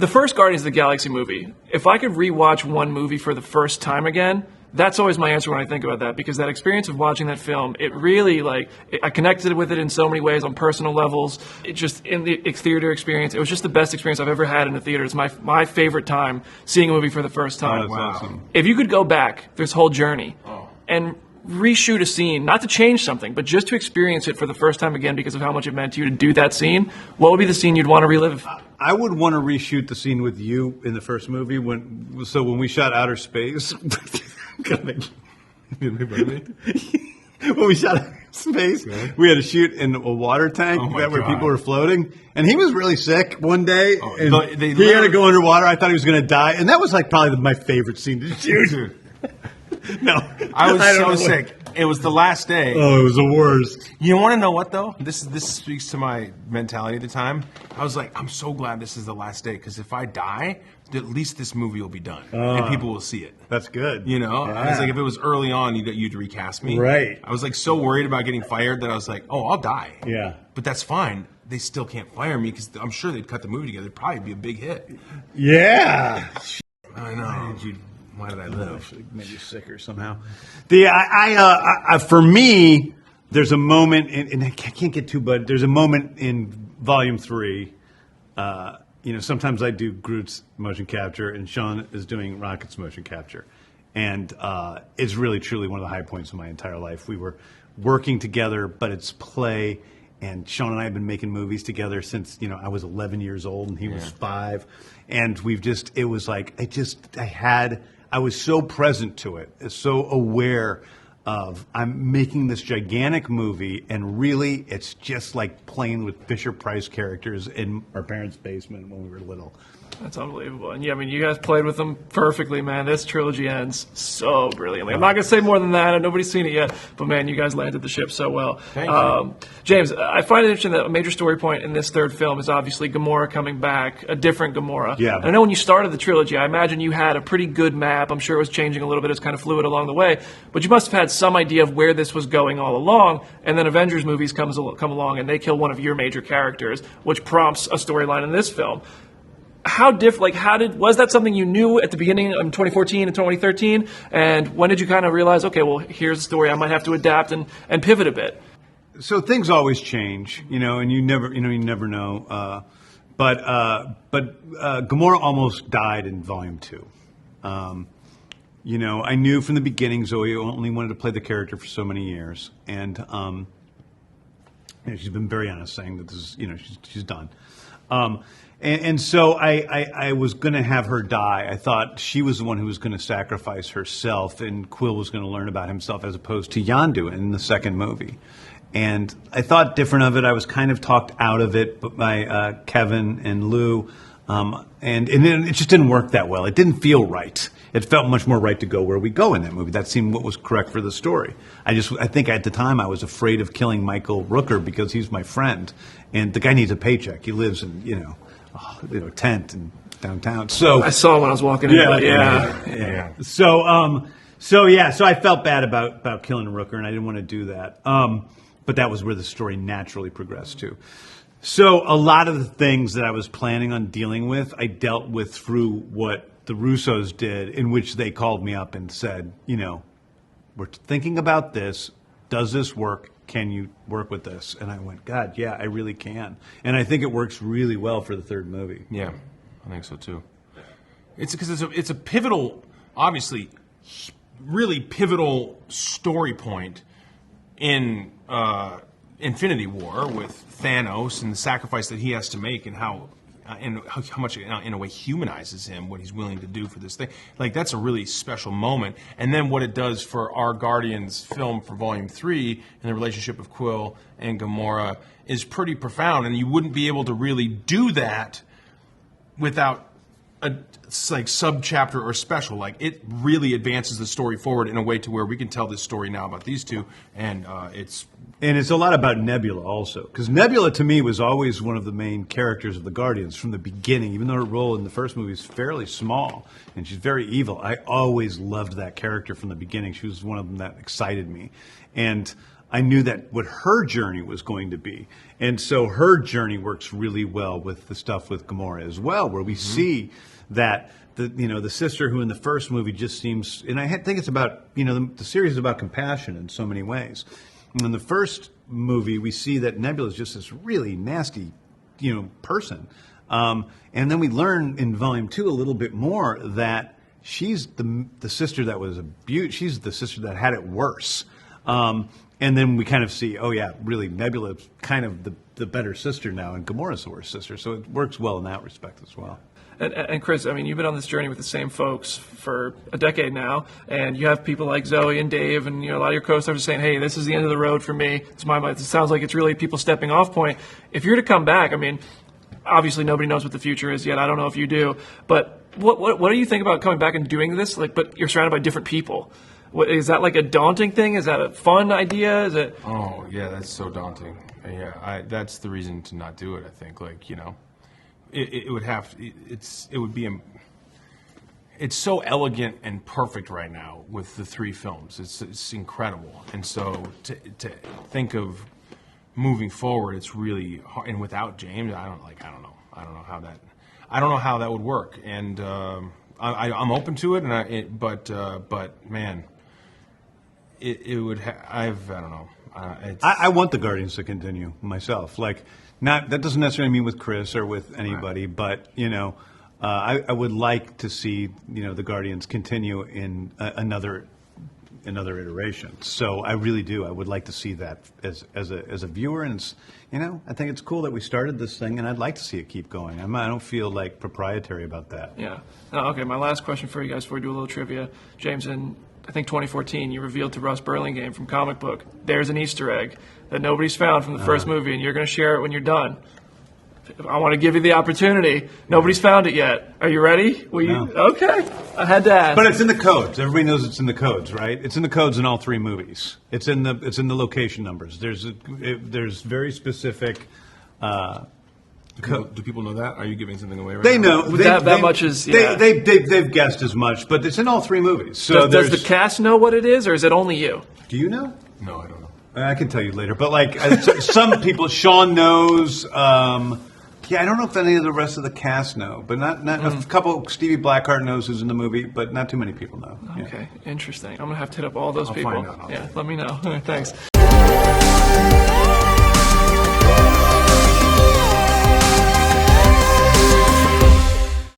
The first Guardians of the Galaxy movie, if I could rewatch one movie for the first time again, that's always my answer when I think about that, because that experience of watching that film, it really, I connected with it in so many ways on personal levels. It just, in the theater experience, it was just the best experience I've ever had in a theater. It's my favorite time seeing a movie for the first time. Oh, that's awesome. If you could go back this whole journey and reshoot a scene, not to change something, but just to experience it for the first time again because of how much it meant to you to do that scene, what would be the scene you'd want to relive? I would want to reshoot the scene with you in the first movie when we shot Outer Space. When we shot Outer Space, we had to shoot in a water tank where people were floating, and he was really sick one day, and he had to go underwater. I thought he was going to die, and that was probably my favorite scene to shoot. No, I was so sick. It was the last day. Oh, it was the worst. You want to know what though? This speaks to my mentality at the time. I was like, I'm so glad this is the last day, because if I die, at least this movie will be done and people will see it. That's good. You know, I was like, if it was early on, you'd recast me. Right. I was like so worried about getting fired that I was like, oh, I'll die. Yeah. But that's fine. They still can't fire me because I'm sure they'd cut the movie together. It'd probably be a big hit. Yeah. I know. Why did I live? Made you sicker somehow. For me, there's a moment, and I can't get too, but there's a moment in Volume 3. Sometimes I do Groot's motion capture, and Sean is doing Rocket's motion capture. And it's really, truly one of the high points of my entire life. We were working together, but it's play. And Sean and I have been making movies together since, I was 11 years old and he was 5. And I was so present to it, so aware of, I'm making this gigantic movie, and really it's just like playing with Fisher-Price characters in our parents' basement when we were little. That's unbelievable. And yeah, I mean, you guys played with them perfectly, man. This trilogy ends so brilliantly. I'm not going to say more than that. Nobody's seen it yet. But, man, you guys landed the ship so well. Thank you. James, I find it interesting that a major story point in this third film is obviously Gamora coming back, a different Gamora. Yeah. And I know when you started the trilogy, I imagine you had a pretty good map. I'm sure it was changing a little bit. It was kind of fluid along the way. But you must have had some idea of where this was going all along. And then Avengers movies come along, and they kill one of your major characters, which prompts a storyline in this film. Was that something you knew at the beginning of 2014 and 2013? And when did you kind of realize, okay, well, here's a story I might have to adapt and pivot a bit? So things always change, and you never know. But Gamora almost died in Volume 2. I knew from the beginning Zoe only wanted to play the character for so many years, and she's been very honest saying that this is, she's done. And so I was going to have her die. I thought she was the one who was going to sacrifice herself, and Quill was going to learn about himself as opposed to Yondu in the second movie. And I thought different of it. I was kind of talked out of it by Kevin and Lou, and it just didn't work that well. It didn't feel right. It felt much more right to go where we go in that movie. That seemed what was correct for the story. I think at the time I was afraid of killing Michael Rooker because he's my friend, and the guy needs a paycheck. He lives in tent in downtown. So I saw when I was walking in. Yeah. So I felt bad about killing Rooker, and I didn't want to do that. But that was where the story naturally progressed to. So a lot of the things that I was planning on dealing with, I dealt with through what the Russos did, in which they called me up and said, we're thinking about this. Does this work? Can you work with this? And I went, God, yeah, I really can. And I think it works really well for the third movie. Yeah, I think so too. It's because it's a pivotal, obviously, really pivotal story point in Infinity War with Thanos and the sacrifice that he has to make, and how much in a way humanizes him, what he's willing to do for this thing. Like, that's a really special moment. And then what it does for our Guardians film for Volume 3 and the relationship of Quill and Gamora is pretty profound. And you wouldn't be able to really do that without a sub-chapter or special. Like, it really advances the story forward in a way to where we can tell this story now about these two, and it's a lot about Nebula also, because Nebula to me was always one of the main characters of the Guardians from the beginning. Even though her role in the first movie is fairly small and she's very evil, I always loved that character from the beginning. She was one of them that excited me, and I knew that what her journey was going to be. And so her journey works really well with the stuff with Gamora as well, where we see that the sister who in the first movie just seems, and I think it's about, the series is about compassion in so many ways. And in the first movie, we see that Nebula is just this really nasty, person. And then we learn in Volume 2 a little bit more that she's the sister that was abused. She's the sister that had it worse. And then we kind of see, oh yeah, really, Nebula's kind of the better sister now, and Gamora's the worst sister. So it works well in that respect as well. And Chris, I mean, you've been on this journey with the same folks for a decade now, and you have people like Zoe and Dave, and a lot of your co-stars are saying, "Hey, this is the end of the road for me." It sounds like it's really people stepping off point. If you're to come back, I mean, obviously nobody knows what the future is yet. I don't know if you do, but what do you think about coming back and doing this? But you're surrounded by different people. Is that like a daunting thing? Is that a fun idea? Is it? Oh yeah, that's so daunting. Yeah, that's the reason to not do it. I think, it would have. It would be. It's so elegant and perfect right now with the 3 films. It's incredible, and so to think of moving forward, it's really hard. And without James, I don't know. I don't know how that would work. And I'm open to it. But man, it would. I don't know. I want the Guardians to continue myself. That doesn't necessarily mean with Chris or with anybody, but I would like to see the Guardians continue in another iteration. So I really do. I would like to see that as a viewer, and it's, I think it's cool that we started this thing, and I'd like to see it keep going. I don't feel like proprietary about that. Yeah. Okay. My last question for you guys before we do a little trivia, James. In I think 2014, you revealed to Russ Burlingame from Comic Book, there's an Easter egg that nobody's found from the first movie, and you're going to share it when you're done. I want to give you the opportunity. Nobody's found it yet. Are you ready? No. Okay. I had to ask. But it's in the codes. Everybody knows it's in the codes, right? It's in the codes in all 3 movies. It's in the location numbers. There's very specific. Do people know that? Are you giving something away right they now? know. That much is. Yeah. They've guessed as much, but it's in all 3 movies. So does the cast know what it is, or is it only you? Do you know? No, I don't know. I can tell you later. But some people, Sean knows. I don't know if any of the rest of the cast know, but not a couple. Stevie Blackheart knows who's in the movie, but not too many people know. Okay, interesting. I'm gonna have to hit up all those people. Find out. Yeah, let me know. Thanks.